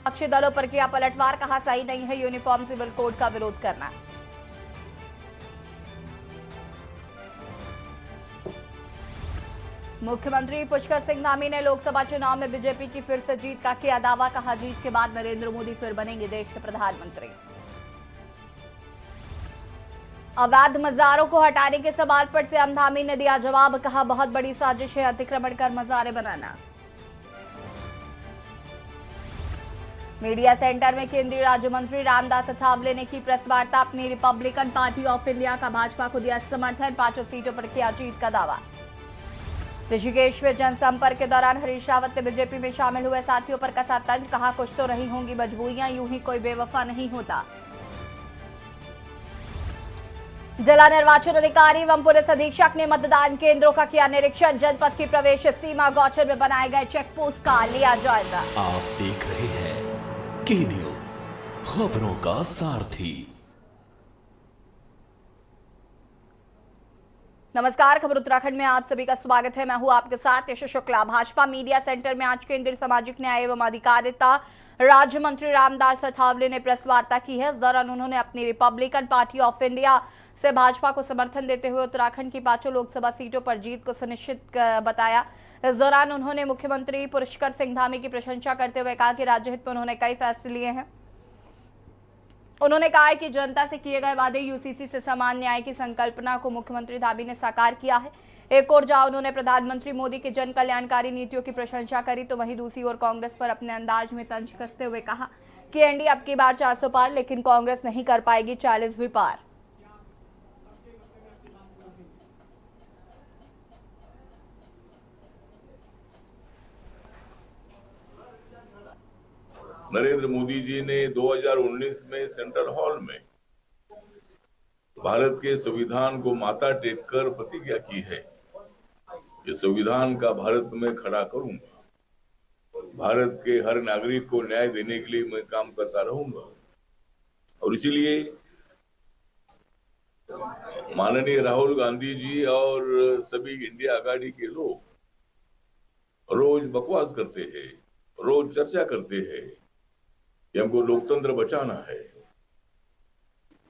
विपक्षी दलों पर किया पलटवार, कहा सही नहीं है यूनिफॉर्म सिविल कोड का विरोध करना। मुख्यमंत्री पुष्कर सिंह धामी ने लोकसभा चुनाव में बीजेपी की फिर से जीत का किया दावा, कहा जीत के बाद नरेंद्र मोदी फिर बनेंगे देश के प्रधानमंत्री। अवैध मजारों को हटाने के सवाल पर सीएम धामी ने दिया जवाब, कहा बहुत बड़ी साजिश है अतिक्रमण कर मजारे बनाना। मीडिया सेंटर में केंद्रीय राज्य मंत्री रामदास अठावले ने की प्रेस वार्ता, अपनी रिपब्लिकन पार्टी ऑफ इंडिया का भाजपा को दिया समर्थन, 5 सीटों पर किया जीत का दावा। ऋषिकेश में जनसंपर्क के दौरान हरीश रावत ने बीजेपी में शामिल हुए साथियों पर कसा तंज, कहा कुछ तो रही होंगी मजबूरियां, यूं ही कोई बेवफा नहीं होता। जिला निर्वाचन अधिकारी एवं पुलिस अधीक्षक ने मतदान केंद्रों का किया निरीक्षण, जनपद की प्रवेश सीमा गौचर में बनाए गए चेक पोस्ट का लिया जायजा। आप देख रहे हैं के न्यूज, खबरों का सारथी। नमस्कार, खबर उत्तराखंड में आप सभी का स्वागत है। मैं हूं आपके साथ यश शुक्ला। भाजपा मीडिया सेंटर में आज केंद्रीय सामाजिक न्याय एवं अधिकारिता राज्य मंत्री रामदास अठावले ने प्रेस वार्ता की है। इस दौरान उन्होंने अपनी रिपब्लिकन पार्टी ऑफ इंडिया से भाजपा को समर्थन देते हुए उत्तराखंड की 5 लोकसभा सीटों पर जीत को सुनिश्चित बताया। इस दौरान उन्होंने मुख्यमंत्री पुष्कर सिंह धामी की प्रशंसा करते हुए कहा कि राज्य हित में उन्होंने कई फैसले लिए हैं। उन्होंने कहा कि जनता से किए गए वादे, यूसीसी से समान न्याय की संकल्पना को मुख्यमंत्री धामी ने साकार किया है। एक ओर जहां उन्होंने प्रधानमंत्री मोदी की जन कल्याणकारी नीतियों की प्रशंसा करी, तो वहीं दूसरी ओर कांग्रेस पर अपने अंदाज में तंज कसते हुए कहा कि एनडीए अब की बार 400 पार, लेकिन कांग्रेस नहीं कर पाएगी 40 भी पार। नरेंद्र मोदी जी ने 2019 में सेंट्रल हॉल में भारत के संविधान को माथा टेक कर प्रतिज्ञा की है कि संविधान का भारत में खड़ा करूंगा, भारत के हर नागरिक को न्याय देने के लिए मैं काम करता रहूंगा। और इसीलिए माननीय राहुल गांधी जी और सभी इंडिया आघाड़ी के लोग रोज बकवास करते हैं, रोज चर्चा करते हैं कि हमको लोकतंत्र बचाना है।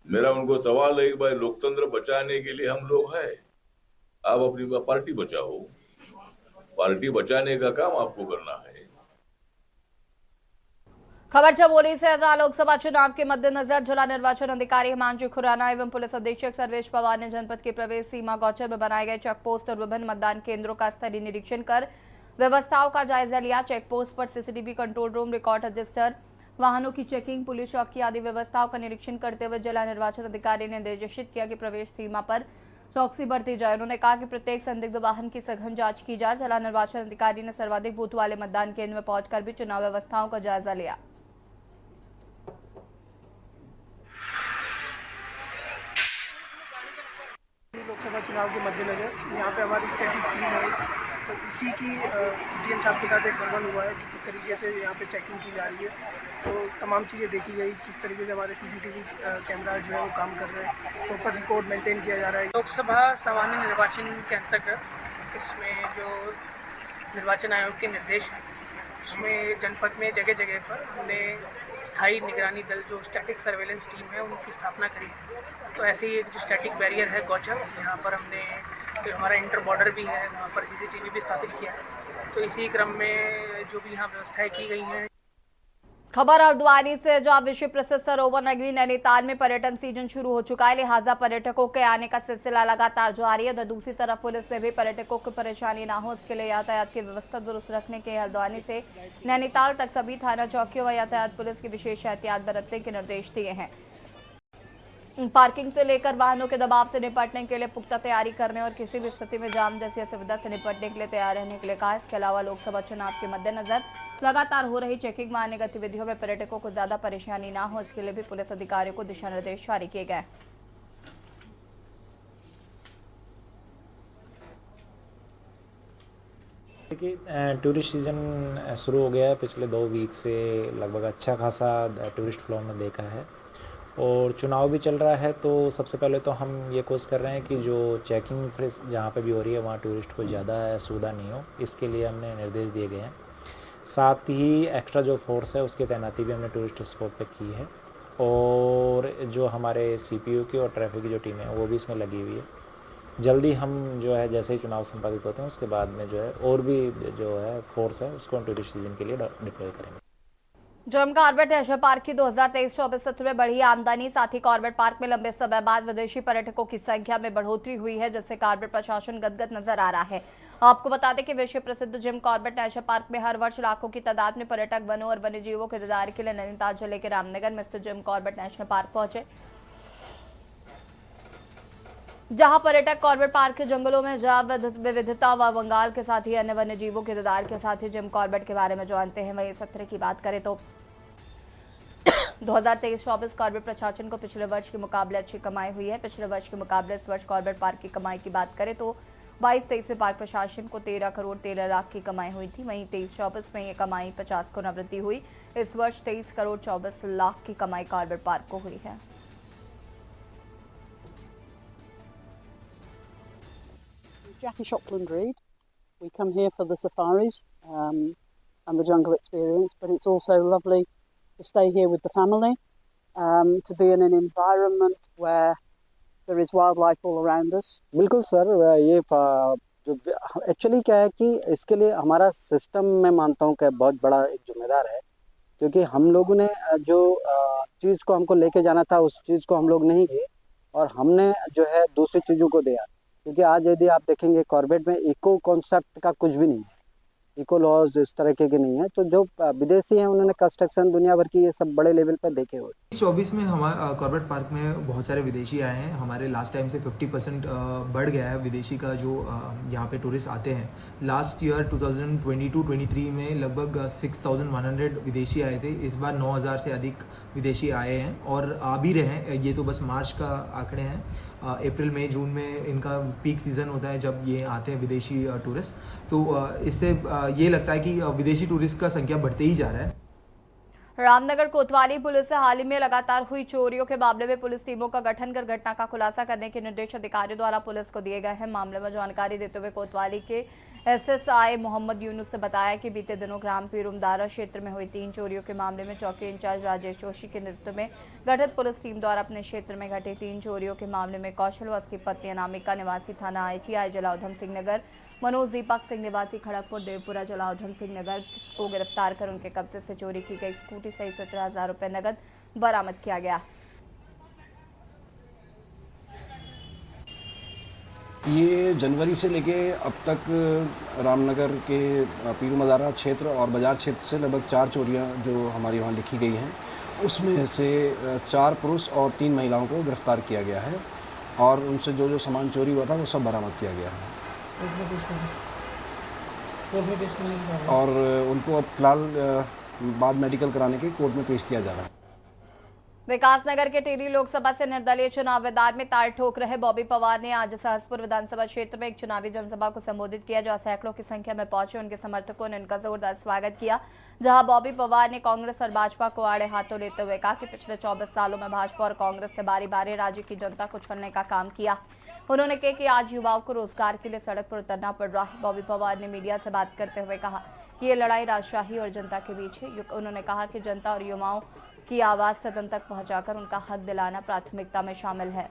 मेरा उनको सवाल है कि भाई लोकतंत्र बचाने के लिए हम लोग हैं, आप अपनी पार्टी बचाओ, पार्टी बचाने का काम आपको करना है। खबर चमोली से। आज लोकसभा चुनाव के मद्देनजर जिला निर्वाचन अधिकारी हिमांशु खुराना एवं पुलिस अधीक्षक सर्वेश पवार ने जनपद की प्रवेश सीमा गौचर में बनाए गए चेक पोस्ट और विभिन्न मतदान केंद्रों का स्थलीय निरीक्षण कर व्यवस्थाओं का जायजा लिया। चेक पोस्ट पर CCTV control room, record register, वाहनों की चेकिंग, पुलिस चौकी आदि व्यवस्थाओं का निरीक्षण करते हुए जिला निर्वाचन अधिकारी ने निर्देशित किया कि प्रवेश सीमा पर चौकसी बरती जाए। उन्होंने कहा कि प्रत्येक संदिग्ध वाहन की सघन जांच की जाए। जिला निर्वाचन अधिकारी ने सर्वाधिक बूथ वाले मतदान केंद्र में पहुंचकर भी चुनाव व्यवस्थाओं का जायजा लिया। लोकसभा चुनाव के मद्देनजर यहाँ पे हमारी स्टैटिक टीम है, तो उसी की डीएम साहब के साथ एक भ्रमण हुआ है कि किस तरीके से यहाँ पे चेकिंग की जा रही है। तो तमाम चीज़ें देखी गई, किस तरीके से हमारे सीसीटीवी कैमरा जो है वो काम कर रहे हैं, प्रॉपर रिकॉर्ड मेंटेन किया जा रहा है। लोकसभा सामान्य निर्वाचन के अंतर्गत इसमें जो निर्वाचन आयोग के निर्देश हैं, उसमें जनपद में जगह जगह पर हमने स्थायी निगरानी दल, जो स्टैटिक सर्वेलेंस टीम है, उनकी स्थापना करी है। तो ऐसे ही एक जो स्टैटिक बैरियर है गौचर, यहाँ पर हमने जो हमारा इंटर बॉर्डर भी है, वहाँ पर सीसीटीवी भी स्थापित किया है। तो इसी क्रम में जो भी यहाँ व्यवस्थाएं की गई हैं। खबर हल्द्वानी से। जहां विश्व प्रसिद्ध सरोवर नगरी नैनीताल में पर्यटन सीजन शुरू हो चुका है, लिहाजा पर्यटकों के आने का सिलसिला लगातार जारी है। तो दूसरी तरफ पुलिस ने भी पर्यटकों को परेशानी ना हो, इसके लिए यातायात की व्यवस्था दुरुस्त रखने के हल्द्वानी से नैनीताल तक सभी थाना चौकियों व यातायात पुलिस की विशेष एहतियात बरतने के निर्देश दिए हैं। पार्किंग से लेकर वाहनों के दबाव से निपटने के लिए पुख्ता तैयारी करने और किसी भी स्थिति में जाम जैसी असुविधा से निपटने के लिए तैयार रहने के लिए कहा। इसके अलावा लोकसभा चुनाव के मद्देनजर लगातार हो रही चेकिंग व अन्य गतिविधियों में पर्यटकों को ज्यादा परेशानी ना हो, इसके लिए भी पुलिस अधिकारियों को दिशा निर्देश जारी किए गए। देखिए, टूरिस्ट सीज़न शुरू हो गया है। पिछले 2 वीक से लगभग अच्छा खासा टूरिस्ट फ्लो में देखा है और चुनाव भी चल रहा है। तो सबसे पहले तो हम ये कोशिश कर रहे हैं कि जो चेकिंग फिर जहाँ पे भी हो रही है वहाँ टूरिस्ट को ज़्यादा असुविधा नहीं हो, इसके लिए हमने निर्देश दिए गए हैं। साथ ही एक्स्ट्रा जो फोर्स है उसकी तैनाती भी हमने टूरिस्ट स्पॉट पे की है, और जो हमारे सीपीओ की और ट्रैफिक की जो टीमें हैं वो भी इसमें लगी हुई है। जल्दी हम जो है जैसे ही चुनाव संपादित होते हैं उसके बाद में जो है और भी जो है फोर्स है उसको हम टूरिस्ट सीजन के लिए डिप्लॉय करेंगे। जम कॉर्बेट नेशनल पार्क की 2023-24 सत्र में बढ़ी आमदनी, साथ ही कॉर्बेट पार्क में लंबे समय बाद विदेशी पर्यटकों की संख्या में बढ़ोतरी हुई है, जिससे कॉर्बेट प्रशासन गदगद नजर आ रहा है। आपको बता दें कि विश्व प्रसिद्ध जिम कॉर्बेट नेशनल पार्क में हर वर्ष लाखों की तादाद में पर्यटक वनों और वन्य जीवों के दीदार के लिए नैनीताल जिले के रामनगर में स्थित जिम कॉर्बेट नेशनल पार्क पहुंचे, जहां पर्यटक कॉर्बेट पार्क के जंगलों में जैव विविधता व बंगाल के साथ ही अन्य वन्य जीवों के दीदार के साथ ही जिम कॉर्बेट के बारे में जानते हैं। वहीं सत्र की बात करें तो 2023-24 कॉर्बेट प्रशासन को पिछले वर्ष के मुकाबले अच्छी कमाई हुई है। पिछले वर्ष के मुकाबले इस वर्ष कॉर्बेट पार्क की कमाई की बात करें तो 22-23 में पार्क प्रशासन को 13 करोड़ 13 लाख की कमाई हुई थी। वहीं 23-24 में ये कमाई 50 गुना वृद्धि हुई। इस वर्ष 23 करोड़ 24 लाख की कमाई कॉर्बेट पार्क को हुई है। Jackie Shopland Reed. We come here for the safaris and the jungle experience, but it's also lovely to stay here with the family, to be in an environment where there is wildlife all around us. बिल्कुल sir, ये जो actually क्या है कि इसके लिए हमारा system मैं मानता हूँ कि बहुत बड़ा एक जिम्मेदार है, क्योंकि हम लोगों ने जो चीज़ को हमको लेके जाना था उस चीज़ को हम लोग नहीं गए और हमने जो है दूसरी चीज़ों को दिया। क्योंकि आज यदि आप देखेंगे कॉर्बेट में इको कॉन्सेप्ट का कुछ भी नहीं है, इको लॉज इस तरह के नहीं है। तो जो विदेशी हैं उन्होंने कंस्ट्रक्शन दुनिया भर की ये सब बड़े लेवल पर देखे हुए। 24 में हमारे कॉर्बेट पार्क में बहुत सारे विदेशी आए हैं। हमारे लास्ट टाइम से 50% बढ़ गया है विदेशी का जो यहाँ पे टूरिस्ट आते हैं। लास्ट ईयर 2022-23 में लगभग 6100 विदेशी आए थे। इस बार 9000 से अधिक विदेशी आए हैं और आ भी रहे हैं। ये तो बस मार्च का आंकड़े हैं। अप्रैल मई जून में इनका पीक सीज़न होता है जब ये आते हैं विदेशी टूरिस्ट। तो इससे ये लगता है कि विदेशी टूरिस्ट का संख्या बढ़ते ही जा रहा है। रामनगर कोतवाली पुलिस से हाल ही में लगातार हुई चोरियों के मामले में पुलिस टीमों का गठन कर घटना का खुलासा करने के निर्देश अधिकारियों द्वारा पुलिस को दिए गए हैं। मामले में जानकारी देते हुए कोतवाली के एसएसआई मोहम्मद यूनुस से बताया कि बीते दिनों ग्राम पीरुमदारा क्षेत्र में हुई 3 चोरियों के मामले में चौकी इंचार्ज राजेश जोशी के नेतृत्व में गठित पुलिस टीम द्वारा अपने क्षेत्र में घटे 3 चोरियों के मामले में कौशल व उसकी पत्नी अनामिका निवासी थाना ITI जिला उधम सिंह नगर, मनोज दीपक सिंह निवासी खड़गपुर देवपुरा जिला उधम सिंह नगर को गिरफ्तार कर उनके कब्जे से चोरी की गई स्कूटी सहित 17,000 रुपये नकद बरामद किया गया। ये जनवरी से लेके अब तक रामनगर के पीरुमदारा क्षेत्र और बाजार क्षेत्र से लगभग 4 चोरियां जो हमारी वहाँ लिखी गई हैं, उसमें से 4 पुरुष और 3 महिलाओं को गिरफ्तार किया गया है और उनसे जो सामान चोरी हुआ था वो सब बरामद किया गया है और उनको अब फिलहाल बाद मेडिकल कराने के कोर्ट में पेश किया जा रहा है। विकासनगर के टिहरी लोकसभा से निर्दलीय चुनाव मैदान में ताल ठोक रहे बॉबी पवार ने आज सहसपुर विधानसभा क्षेत्र में एक चुनावी जनसभा को संबोधित किया, जहां सैकड़ों की संख्या में पहुंचे उनके समर्थकों ने उनका जोरदार स्वागत किया। जहां बॉबी पवार ने कांग्रेस और भाजपा को आड़े हाथों लेते हुए कहा कि पिछले 24 सालों में भाजपा और कांग्रेस से बारी बारी राज्य की जनता को छलने का काम किया। उन्होंने कहा कि आज युवाओं को रोजगार के लिए सड़क पर उतरना पड़ रहा है। बॉबी पवार ने मीडिया से बात करते हुए कहा कि ये लड़ाई राजशाही और जनता के बीच है। उन्होंने कहा कि जनता और युवाओं की आवाज सदन तक पहुंचाकर उनका हक दिलाना प्राथमिकता में शामिल है।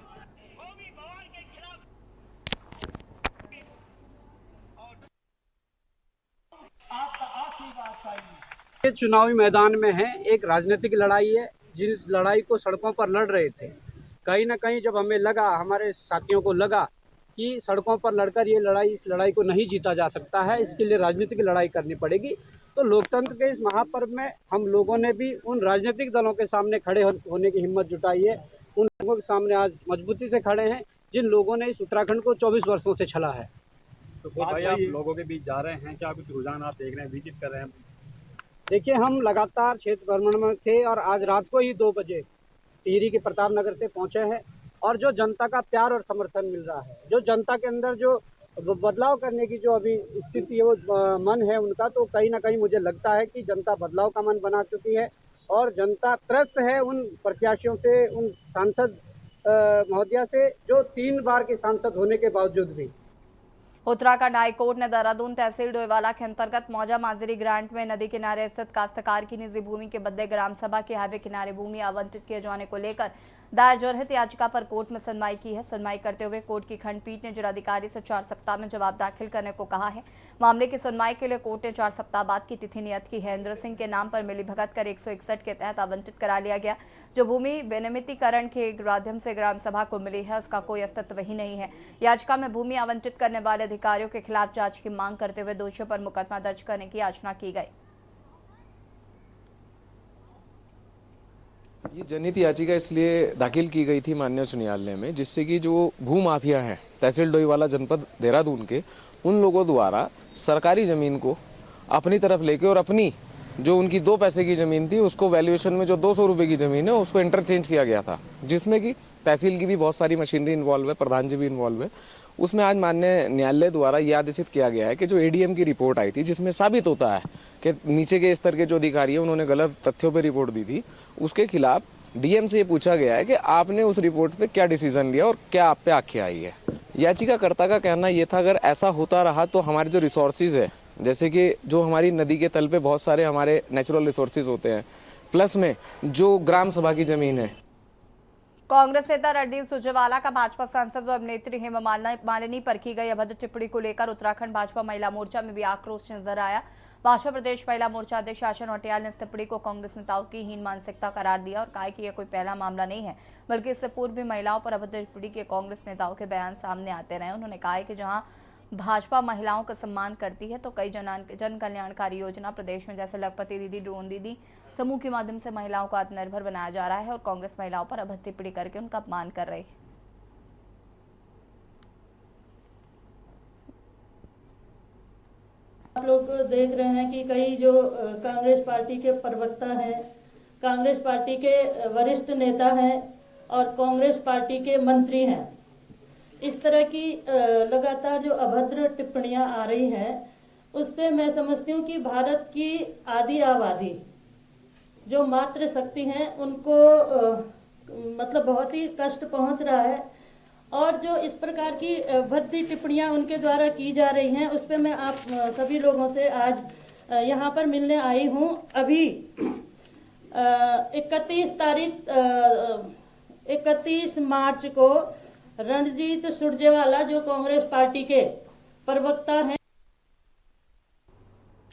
ये चुनावी मैदान में है, एक राजनीतिक लड़ाई है। जिस लड़ाई को सड़कों पर लड़ रहे थे, कहीं ना कहीं जब हमें लगा, हमारे साथियों को लगा कि सड़कों पर लड़कर इस लड़ाई को नहीं जीता जा सकता है, इसके लिए राजनीतिक लड़ाई करनी पड़ेगी। तो लोकतंत्र के इस महापर्व में हम लोगों ने भी उन राजनीतिक दलों के सामने खड़े होने की हिम्मत जुटाई है। उन लोगों के सामने आज मजबूती से खड़े हैं जिन लोगों ने इस उत्तराखंड को 24 वर्षों से छला है। तो भाई आप लोगों के बीच जा रहे हैं, क्या कुछ रुझान आप देख रहे हैं, विजिट कर रहे हैं? देखिए, हम लगातार क्षेत्र भ्रमण में थे और आज रात को ही 2 बजे टिहरी के प्रताप नगर से पहुंचे हैं और जो जनता का प्यार और समर्थन मिल रहा है, जो जनता के अंदर जो बदलाव करने की जो अभी स्थिति है, वो मन है उनका, तो कहीं ना कहीं मुझे लगता है कि जनता बदलाव का मन बना चुकी है और जनता त्रस्त है उन प्रत्याशियों से, उन सांसद महोदया से जो 3 बार के सांसद होने के बावजूद भी। उत्तराखंड हाईकोर्ट ने देहरादून तहसील डोईवाला के अंतर्गत मौजा माजरी ग्रांट में नदी किनारे स्थित काश्तकार की निजी भूमि के बदले ग्राम सभा के हाईवे किनारे भूमि आवंटित किए जाने को लेकर दायर जनहित याचिका पर कोर्ट में सुनवाई की है। सुनवाई करते हुए कोर्ट की खंडपीठ ने जिलाधिकारी से 4 सप्ताह में जवाब दाखिल करने को कहा है। मामले की सुनवाई के लिए कोर्ट ने 4 सप्ताह बाद की तिथि नियत की है। इंद्र सिंह के नाम पर मिलीभगत कर 161 के तहत आवंटित करा लिया गया। जो भूमि विनियमितीकरण के माध्यम से ग्राम सभा को मिली है उसका कोई अस्तित्व ही नहीं है। याचिका में भूमि आवंटित करने वाले अधिकारियों के खिलाफ जांच की मांग करते हुए दोषियों पर मुकदमा दर्ज करने की याचना की गई। ये जनहित याचिका इसलिए दाखिल की गई थी माननीय उच्च न्यायालय में, जिससे कि जो भू माफिया हैं तहसील डोईवाला जनपद देहरादून के, उन लोगों द्वारा सरकारी ज़मीन को अपनी तरफ लेके और अपनी जो उनकी 2 पैसे की ज़मीन थी उसको वैल्यूएशन में जो 200 रुपये की ज़मीन है उसको इंटरचेंज किया गया था, जिसमें कि तहसील की भी बहुत सारी मशीनरी इन्वॉल्व है, प्रधान जी भी इन्वॉल्व है। उसमें आज माननीय न्यायालय द्वारा यह आदेशित किया गया है कि जो एडीएम की रिपोर्ट आई थी जिसमें साबित होता है कि नीचे के स्तर के जो अधिकारी हैं उन्होंने गलत तथ्यों पर रिपोर्ट दी थी, उसके खिलाफ डीएम से ये पूछा गया है कि आपने उस रिपोर्ट पे क्या डिसीजन लिया और क्या आप पे आख्या आई है। याचिकाकर्ता का कहना ये था अगर ऐसा होता रहा तो हमारे जो रिसोर्सेज है, जैसे कि जो हमारी नदी के तल पे बहुत सारे हमारे नेचुरल रिसोर्सेज होते हैं, प्लस में जो ग्राम सभा की जमीन है। कांग्रेस नेता रणदीप सुरजेवाला का भाजपा सांसद व अभिनेत्री हेमा मालिनी पर की गई अभद्र टिप्पणी को लेकर उत्तराखंड भाजपा महिला मोर्चा में भी आक्रोश नजर आया। भाजपा प्रदेश महिला मोर्चा अध्यक्ष आशा नौटियाल ने इस टिप्पणी को कांग्रेस नेताओं की हीन मानसिकता करार दिया और कहा कि यह कोई पहला मामला नहीं है, बल्कि इससे पूर्व भी महिलाओं पर अभद्र टिप्पणी के कांग्रेस नेताओं के बयान सामने आते रहे। उन्होंने कहा कि जहां भाजपा महिलाओं का सम्मान करती है तो कई जन कल्याणकारी योजना प्रदेश में जैसे लखपति दीदी, ड्रोन दीदी समूह के माध्यम से महिलाओं को आत्मनिर्भर बनाया जा रहा है और कांग्रेस महिलाओं पर अभद्र टिप्पणी करके उनका अपमान कर रही है। आप लोग देख रहे हैं कि कई जो कांग्रेस पार्टी के प्रवक्ता हैं, कांग्रेस पार्टी के वरिष्ठ नेता हैं और कांग्रेस पार्टी के मंत्री हैं, इस तरह की लगातार जो अभद्र टिप्पणियां आ रही हैं, उससे मैं समझती हूँ कि भारत की आधी आबादी जो मातृ शक्ति हैं उनको मतलब बहुत ही कष्ट पहुँच रहा है और जो इस प्रकार की भद्दी टिप्पणियां उनके द्वारा की जा रही हैं उस पर मैं आप सभी लोगों से आज यहाँ पर मिलने आई हूँ। अभी 31 मार्च को रणजीत सुरजेवाला जो कांग्रेस पार्टी के प्रवक्ता हैं,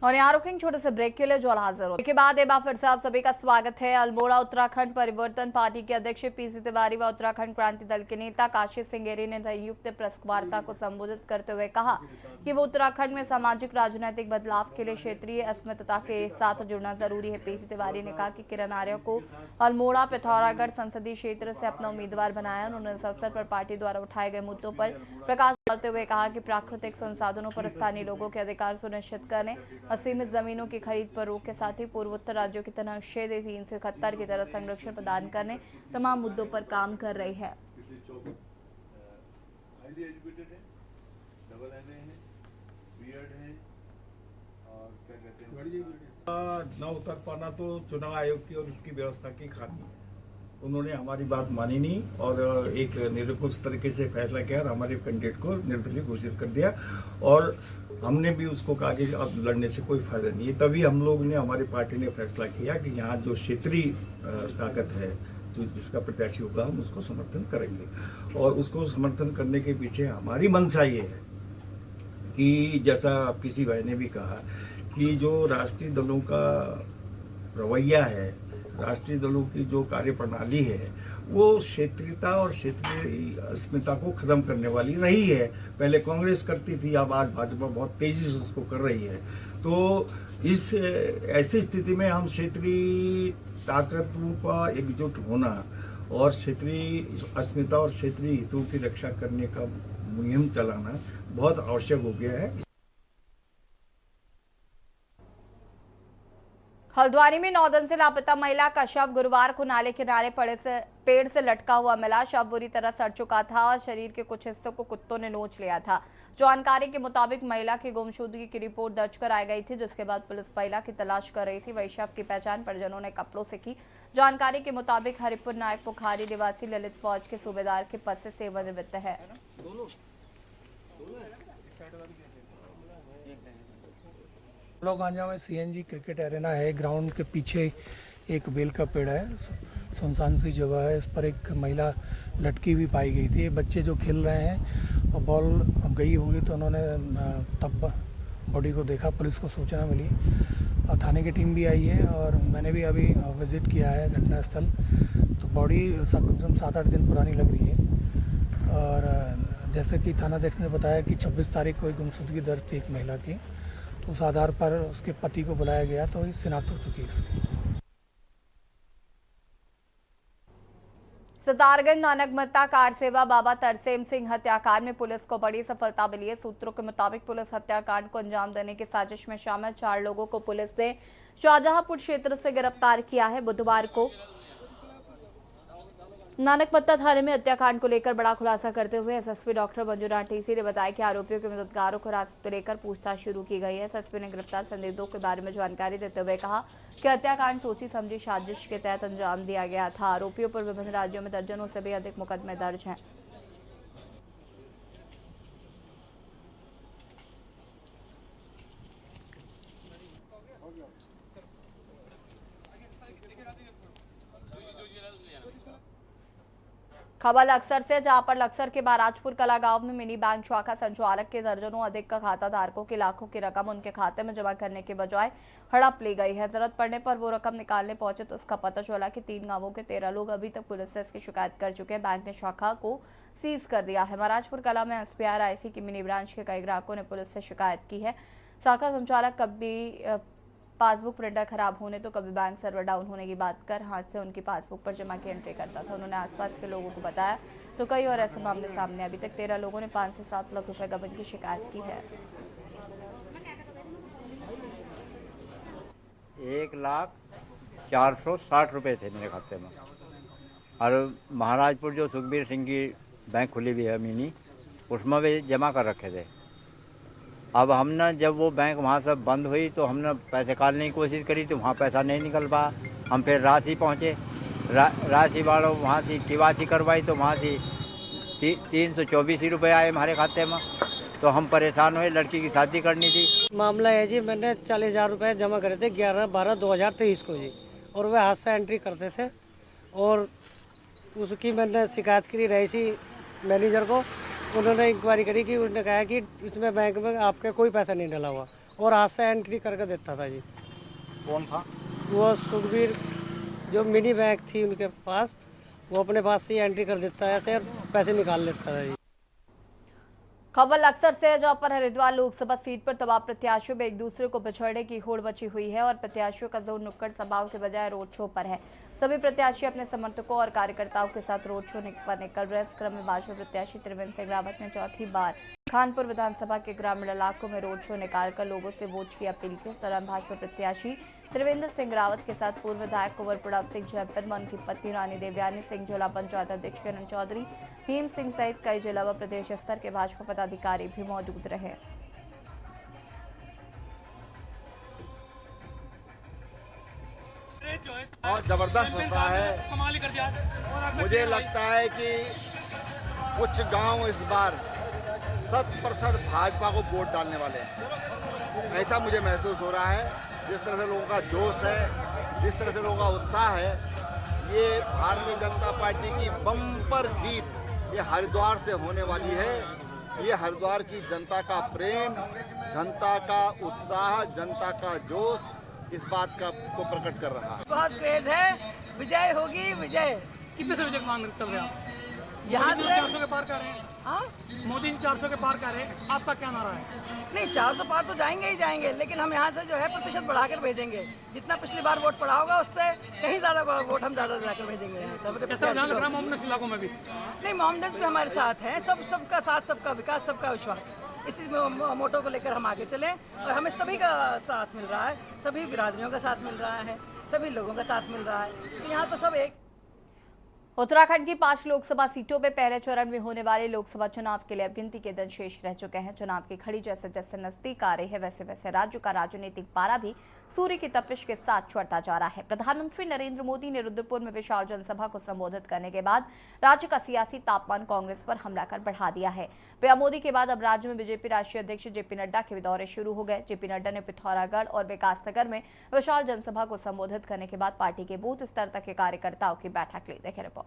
और यहाँ रुकेंगे छोटे से ब्रेक के लिए, जो हाजिर हो के बाद एक बार फिर से आप सभी का स्वागत है। अल्मोड़ा उत्तराखंड परिवर्तन पार्टी के अध्यक्ष पीसी तिवारी व उत्तराखंड क्रांति दल के नेता काशी सिंगेरी ने संयुक्त प्रेस वार्ता को संबोधित करते हुए कहा कि वो उत्तराखंड में सामाजिक राजनीतिक बदलाव के लिए क्षेत्रीय अस्मिता के साथ जुड़ना जरूरी है। पीसी तिवारी ने कहा कि किरण आर्य को अल्मोड़ा पिथौरागढ़ संसदीय क्षेत्र से अपना उम्मीदवार बनाया। उन्होंने इस अवसर पर पार्टी द्वारा उठाए गए मुद्दों पर प्रकाश डालते हुए कहा कि प्राकृतिक संसाधनों पर स्थानीय लोगों के अधिकार सुनिश्चित करने, असीमित जमीनों की खरीद पर रोक के साथ ही पूर्वोत्तर राज्यों की तरह अनुच्छेद 371 की तरह संरक्षण प्रदान करने तमाम मुद्दों पर काम कर रही है। न उतर पाना तो चुनाव आयोग की और उसकी व्यवस्था की खामी है। उन्होंने हमारी बात मानी नहीं और एक निरंकुश तरीके से फैसला किया और हमारे कैंडिडेट को निर्दलीय घोषित कर दिया और हमने भी उसको कहा कि अब लड़ने से कोई फायदा नहीं है। तभी हम लोग ने, हमारी पार्टी ने फैसला किया कि यहाँ जो क्षेत्रीय ताकत है, जो जिसका प्रत्याशी होगा हम उसको समर्थन करेंगे और उसको समर्थन करने के पीछे हमारी मंशा ये है कि जैसा पीसी भाई ने भी कहा कि जो राष्ट्रीय दलों का रवैया है, राष्ट्रीय दलों की जो कार्यप्रणाली है, वो क्षेत्रीयता और क्षेत्रीय अस्मिता को खत्म करने वाली रही है। पहले कांग्रेस करती थी, अब आज भाजपा बहुत तेजी से उसको कर रही है। तो इस ऐसी स्थिति में हम क्षेत्रीय ताकतों का एकजुट होना और क्षेत्रीय अस्मिता और क्षेत्रीय हितों की रक्षा करने का मुहिम चलाना बहुत आवश्यक हो गया है। हल्द्वानी में 9 दिन से लापता महिला का शव गुरुवार को नाले किनारे पेड़ से लटका हुआ मिला। शव बुरी तरह सड़ चुका था और शरीर के कुछ हिस्सों को कुत्तों ने नोच लिया था। जानकारी के मुताबिक महिला की गुमशुदगी की रिपोर्ट दर्ज कराई गई थी, जिसके बाद पुलिस महिला की तलाश कर रही थी। वही शव की पहचान परिजनों ने कपड़ों से की। जानकारी के मुताबिक हरिपुर नायक पुखारी निवासी ललित फौज के सूबेदार के पद से सेवानिवृत्त है। गांजा में CNG क्रिकेट एरेना है। ग्राउंड के पीछे एक बेल का पेड़ है, सुनसान सी जगह है। इस पर एक महिला लटकी भी पाई गई थी। बच्चे जो खेल रहे हैं और बॉल गई होगी तो उन्होंने तब बॉडी को देखा, पुलिस को सूचना मिली और थाने की टीम भी आई है और मैंने भी अभी विज़िट किया है घटनास्थल। तो बॉडी 7-8 दिन पुरानी लग रही है और जैसे कि थानाध्यक्ष ने बताया कि 26 तारीख को एक गुमशुदगी दर्ज थी एक महिला की, तो उस आधार पर उसके पति को बुलाया गया तो शिनाख्त हो चुकी है इसकी। सितारगंज नानकमत्ता कार सेवा बाबा तरसेम सिंह हत्याकांड में पुलिस को बड़ी सफलता मिली है। सूत्रों के मुताबिक पुलिस हत्याकांड को अंजाम देने की साजिश में शामिल 4 लोगों को पुलिस ने शाहजहांपुर क्षेत्र से गिरफ्तार किया है। बुधवार को नानकमत्ता थाने में हत्याकांड को लेकर बड़ा खुलासा करते हुए एसएसपी डॉक्टर मंजुनाथ टीसी ने बताया कि आरोपियों के मददगारों को हिरासत में लेकर पूछताछ शुरू की गई है। एसएसपी ने गिरफ्तार संदिग्धों के बारे में जानकारी देते हुए कहा कि हत्याकांड सोची समझी साजिश के तहत अंजाम दिया गया था। आरोपियों पर विभिन्न राज्यों में दर्जनों से भी अधिक मुकदमे दर्ज हैं। खबर लक्सर से, जहां पर लक्सर के महाराजपुर कला गांव में मिनी बैंक शाखा संचालक के दर्जनों अधिक का खाता धारकों की लाखों की रकम उनके खाते में जमा करने के बजाय हड़प ली गई है। जरूरत पड़ने पर वो रकम निकालने पहुंचे तो उसका पता चला कि 3 गांवों के 13 लोग अभी तक पुलिस से इसकी शिकायत कर चुके हैं। बैंक ने शाखा को सीज कर दिया है। महाराजपुर कला में SPRIC की मिनी ब्रांच के कई ग्राहकों ने पुलिस से शिकायत की है। शाखा संचालक कभी पासबुक प्रिंटर खराब होने तो कभी बैंक सर्वर डाउन होने की बात कर हाथ से उनकी पासबुक पर जमा की एंट्री करता था। उन्होंने आसपास के लोगों को बताया तो कई और ऐसे मामले सामने। अभी तक 13 लोगों ने 5 से 7 लाख रुपए गबन की शिकायत की है। 1,04,60 रुपए थे मेरे खाते में। और महाराजपुर जो सुखबीर सिंह की बैंक खुली हुई है मिनी, उसमें भी जमा कर रखे थे। अब हमने जब वो बैंक वहाँ से बंद हुई तो हमने पैसे निकालने की कोशिश करी तो वहाँ पैसा नहीं निकल पाया। हम फिर रांची पहुँचे, रांची वालों वहाँ से KYC करवाई तो वहाँ से 324 रुपये आए हमारे खाते में। तो हम परेशान हुए, लड़की की शादी करनी थी। मामला है जी, मैंने 40,000 रुपये जमा करे थे 11/12/2023 को जी, और वह हाथ से एंट्री करते थे और उसकी मैंने शिकायत करी रईसी मैनेजर को। उन्होंने इंक्वायरी करी कि उन्होंने कहा कि इसमें बैंक में आपके कोई पैसा नहीं डला हुआ और हाथ से एंट्री करके देता था जी। कौन था वो? सुखबीर जो मिनी बैंक थी उनके पास, वो अपने पास से एंट्री कर देता है ऐसे और पैसे निकाल लेता था जी। खबर अक्सर से, जहां पर हरिद्वार लोकसभा सीट पर तमाम प्रत्याशियों में एक दूसरे को बिछड़ने की होड़ मची हुई है और प्रत्याशियों का जोर नुक्कड़ सभाओं के बजाय रोड शो पर है। सभी प्रत्याशी अपने समर्थकों और कार्यकर्ताओं के साथ रोड शो पर निकल रहे। इस क्रम में भाजपा प्रत्याशी त्रिवेंद्र सिंह रावत ने चौथी बार खानपुर विधानसभा के ग्रामीण इलाकों में रोड शो निकालकर लोगों से वोट की अपील की। इस दौरान भाजपा प्रत्याशी त्रिवेंद्र सिंह रावत के साथ पूर्व विधायक कुंवर प्रणव सिंह जयपुर, उनकी पत्नी रानी देवयानी सिंह, जिला पंचायत अध्यक्ष किरण चौधरी, भीम सिंह सहित कई जिला व प्रदेश स्तर के भाजपा पदाधिकारी भी मौजूद रहे। बहुत जबरदस्त होता है। मुझे लगता है कि कुछ गांव इस बार 100% भाजपा को वोट डालने वाले हैं, ऐसा मुझे महसूस हो रहा है। जिस तरह से लोगों का जोश है, जिस तरह से लोगों का उत्साह है, ये भारतीय जनता पार्टी की बम्पर जीत ये हरिद्वार से होने वाली है। ये हरिद्वार की जनता का प्रेम, जनता का उत्साह, जनता का जोश इस बात का को प्रकट कर रहा है। बहुत क्रेज है, विजय होगी विजय। कितने से विजय मांग चल रहे हैं? यहाँ से 400 के पार कर रहे हैं। हाँ, मोदी जी 400 के पार कर रहे हैं। आपका क्या नारा है? नहीं, 400 पार तो जाएंगे ही जाएंगे, लेकिन हम यहाँ से जो है प्रतिशत बढ़ाकर भेजेंगे। जितना पिछली बार वोट पड़ा होगा उससे कहीं ज़्यादा वोट हम ज़्यादा जाकर भेजेंगे यहाँ से। मोमडन इलाकों में भी नहीं, मोमडन भी हमारे साथ हैं। सबका साथ, सबका विकास, सबका विश्वास, इसी मोटो को लेकर हम आगे चलें और हमें सभी का साथ मिल रहा है, सभी बिरादरियों का साथ मिल रहा है, सभी लोगों का साथ मिल रहा है। तो यहाँ तो सब एक उत्तराखंड की 5 लोकसभा सीटों पे पहले चरण में होने वाले लोकसभा चुनाव के लिए अब गिनती के दिन शेष रह चुके हैं। चुनाव की घड़ी जैसे जैसे नजदीक आ रही है वैसे वैसे राज्य का राजनीतिक पारा भी सूर्य की तपिश के साथ चढ़ता जा रहा है। प्रधानमंत्री नरेंद्र मोदी ने रुद्रपुर में विशाल जनसभा को संबोधित करने के बाद राज्य का सियासी तापमान कांग्रेस पर हमला कर बढ़ा दिया है। पीएम मोदी के बाद अब राज्य में बीजेपी राष्ट्रीय अध्यक्ष जेपी नड्डा के दौरे शुरू हो गए। जेपी नड्डा ने पिथौरागढ़ और विकासनगर में विशाल जनसभा को संबोधित करने के बाद पार्टी के बूथ स्तर तक के कार्यकर्ताओं की बैठक ली। देखिए रिपोर्ट।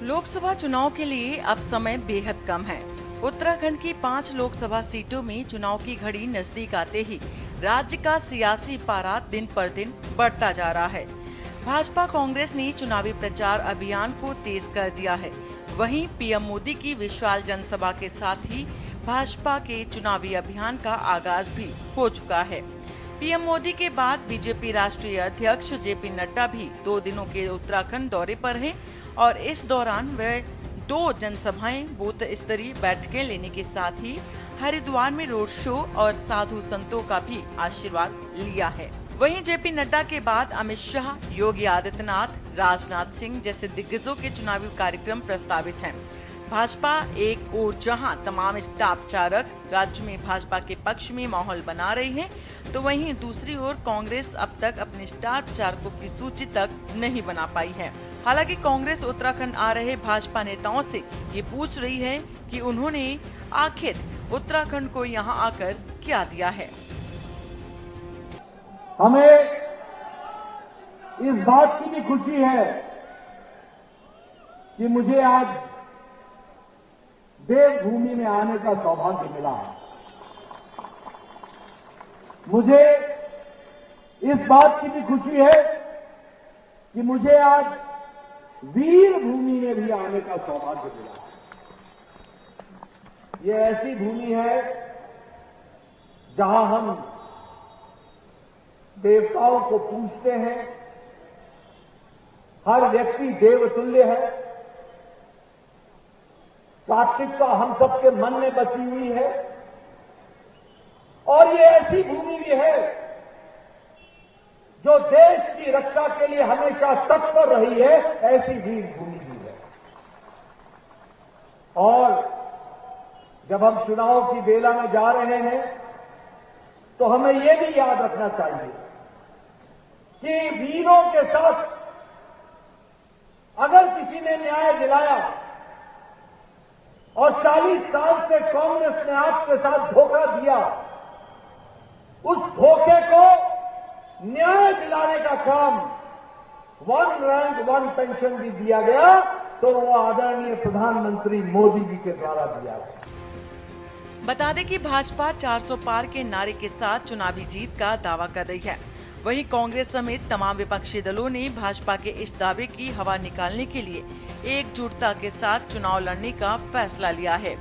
लोकसभा चुनाव के लिए अब समय बेहद कम है। उत्तराखंड की 5 लोकसभा सीटों में चुनाव की घड़ी नजदीक आते ही राज्य का सियासी पारा दिन पर दिन बढ़ता जा रहा है। भाजपा कांग्रेस ने चुनावी प्रचार अभियान को तेज कर दिया है। वहीं पीएम मोदी की विशाल जनसभा के साथ ही भाजपा के चुनावी अभियान का आगाज भी हो चुका है। पीएम मोदी के बाद बीजेपी राष्ट्रीय अध्यक्ष जेपी नड्डा भी 2 दिनों के उत्तराखंड दौरे पर हैं और इस दौरान वे 2 जनसभाएं, बूथ स्तरीय बैठकें लेने के साथ ही हरिद्वार में रोड शो और साधु संतों का भी आशीर्वाद लिया है। वहीं जेपी नड्डा के बाद अमित शाह, योगी आदित्यनाथ, राजनाथ सिंह जैसे दिग्गजों के चुनावी कार्यक्रम प्रस्तावित हैं। भाजपा एक ओर जहां तमाम स्टार प्रचारक राज्य में भाजपा के पक्ष में माहौल बना रही है, तो वहीं दूसरी ओर कांग्रेस अब तक अपने स्टार प्रचारकों की सूची तक नहीं बना पाई है। हालांकि कांग्रेस उत्तराखंड आ रहे भाजपा नेताओं से ये पूछ रही है कि उन्होंने आखिर उत्तराखंड को यहां आकर क्या दिया है। हमें इस बात की भी खुशी है कि मुझे आज देवभूमि में आने का सौभाग्य मिला। मुझे इस बात की भी खुशी है कि मुझे आज वीर भूमि में भी आने का सौभाग्य मिला। ये ऐसी भूमि है जहां हम देवताओं को पूजते हैं। हर व्यक्ति देवतुल्य है। सात्विकता हम सबके मन में बची हुई है और ये ऐसी भूमि भी है जो देश की रक्षा के लिए हमेशा तत्पर रही है। ऐसी वीर भूमि भी है। और जब हम चुनाव की बेला में जा रहे हैं तो हमें यह भी याद रखना चाहिए कि वीरों के साथ अगर किसी ने न्याय दिलाया और 40 साल से कांग्रेस ने आपके साथ धोखा दिया, उस धोखे को न्याय दिलाने का काम 1 रैंक 1 पेंशन भी दिया गया, तो वो आदरणीय प्रधानमंत्री मोदी जी के द्वारा दिया गया। बता दें कि भाजपा 400 पार के नारे के साथ चुनावी जीत का दावा कर रही है। वहीं कांग्रेस समेत तमाम विपक्षी दलों ने भाजपा के इस दावे की हवा निकालने के लिए एकजुटता के साथ चुनाव लड़ने का फैसला लिया है।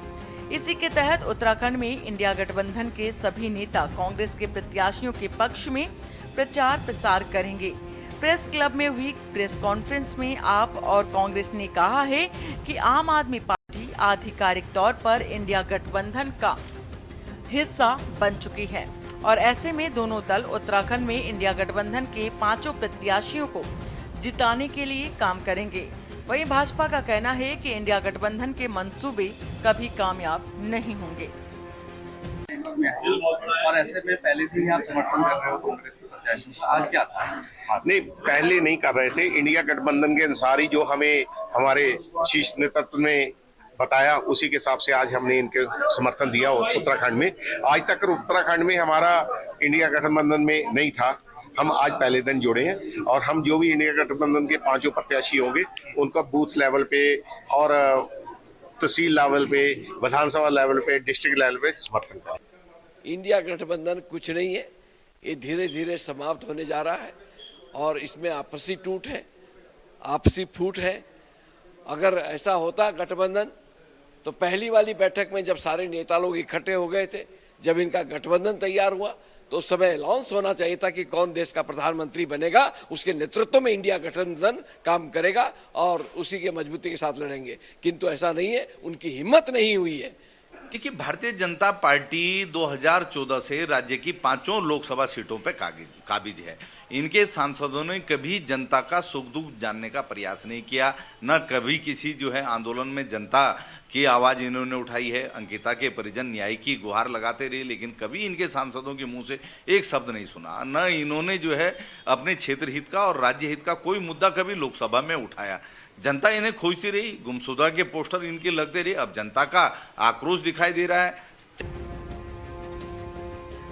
इसी के तहत उत्तराखंड में इंडिया गठबंधन के सभी नेता कांग्रेस के प्रत्याशियों के पक्ष में प्रचार प्रसार करेंगे। प्रेस क्लब में हुई प्रेस कॉन्फ्रेंस में आप और कांग्रेस ने कहा है कि आम आदमी पार्टी आधिकारिक तौर पर इंडिया गठबंधन का हिस्सा बन चुकी है और ऐसे में दोनों दल उत्तराखंड में इंडिया गठबंधन के 5 प्रत्याशियों को जिताने के लिए काम करेंगे। वहीं भाजपा का कहना है कि इंडिया गठबंधन के मंसूबे कभी कामयाब नहीं होंगे। और ऐसे में पहले से ही आप समर्थन कर रहे हो कांग्रेस के प्रत्याशी, आज क्या था? नहीं, पहले नहीं कर रहे थे। इंडिया गठबंधन के अनुसार ही जो हमें हमारे शीर्ष नेतृत्व ने बताया, उसी के हिसाब से आज हमने इनके समर्थन दिया उत्तराखंड में। आज तक उत्तराखंड में हमारा इंडिया गठबंधन में नहीं था। हम आज पहले दिन जुड़े हैं और हम जो भी इंडिया गठबंधन के 5 प्रत्याशी होंगे उनका बूथ लेवल पे और तहसील लेवल पे, विधानसभा लेवल पे, डिस्ट्रिक्ट लेवल पे समर्थन करें। इंडिया गठबंधन कुछ नहीं है, ये धीरे धीरे समाप्त होने जा रहा है और इसमें आपसी टूट है, आपसी फूट है। अगर ऐसा होता गठबंधन तो पहली वाली बैठक में जब सारे नेता लोग इकट्ठे हो गए थे, जब इनका गठबंधन तैयार हुआ तो उस समय अनाउंस होना चाहिए था कि कौन देश का प्रधानमंत्री बनेगा, उसके नेतृत्व में इंडिया गठबंधन काम करेगा और उसी के मजबूती के साथ लड़ेंगे। किंतु ऐसा नहीं है, उनकी हिम्मत नहीं हुई है। देखिए, भारतीय जनता पार्टी 2014 से राज्य की 5 लोकसभा सीटों पर काबिज है। इनके सांसदों ने कभी जनता का सुख दुख जानने का प्रयास नहीं किया, न कभी किसी जो है आंदोलन में जनता की आवाज़ इन्होंने उठाई है। अंकिता के परिजन न्याय की गुहार लगाते रहे, लेकिन कभी इनके सांसदों के मुंह से एक शब्द नहीं सुना। न इन्होंने जो है अपने क्षेत्र हित का और राज्य हित का कोई मुद्दा कभी लोकसभा में उठाया। जनता इन्हें खोजती रही, गुमशुदा के पोस्टर इनके लगते रहे। अब जनता का आक्रोश दिखाई दे रहा है।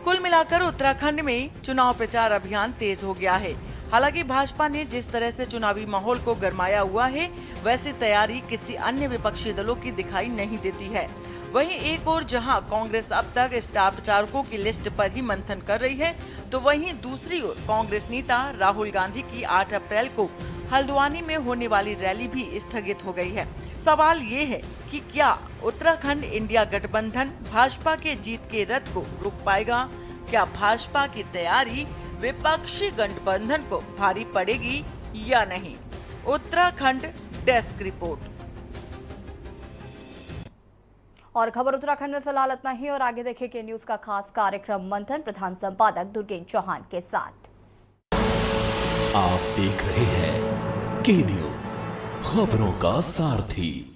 कुल मिलाकर उत्तराखंड में चुनाव प्रचार अभियान तेज हो गया है। हालांकि भाजपा ने जिस तरह से चुनावी माहौल को गरमाया हुआ है, वैसी तैयारी किसी अन्य विपक्षी दलों की दिखाई नहीं देती है। वहीं एक और जहां कांग्रेस अब तक स्टार प्रचारकों की लिस्ट पर ही मंथन कर रही है, तो वहीं दूसरी ओर कांग्रेस नेता राहुल गांधी की 8 अप्रैल को हल्द्वानी में होने वाली रैली भी स्थगित हो गई है। सवाल ये है कि क्या उत्तराखंड इंडिया गठबंधन भाजपा के जीत के रथ को रोक पाएगा? क्या भाजपा की तैयारी विपक्षी गठबंधन को भारी पड़ेगी या नहीं? Uttarakhand desk report. और खबर उत्तराखंड में फिलहाल इतना ही, और आगे देखें के न्यूज का खास कार्यक्रम मंथन प्रधान संपादक दुर्गेश चौहान के साथ। आप देख रहे हैं के न्यूज, खबरों का सारथी।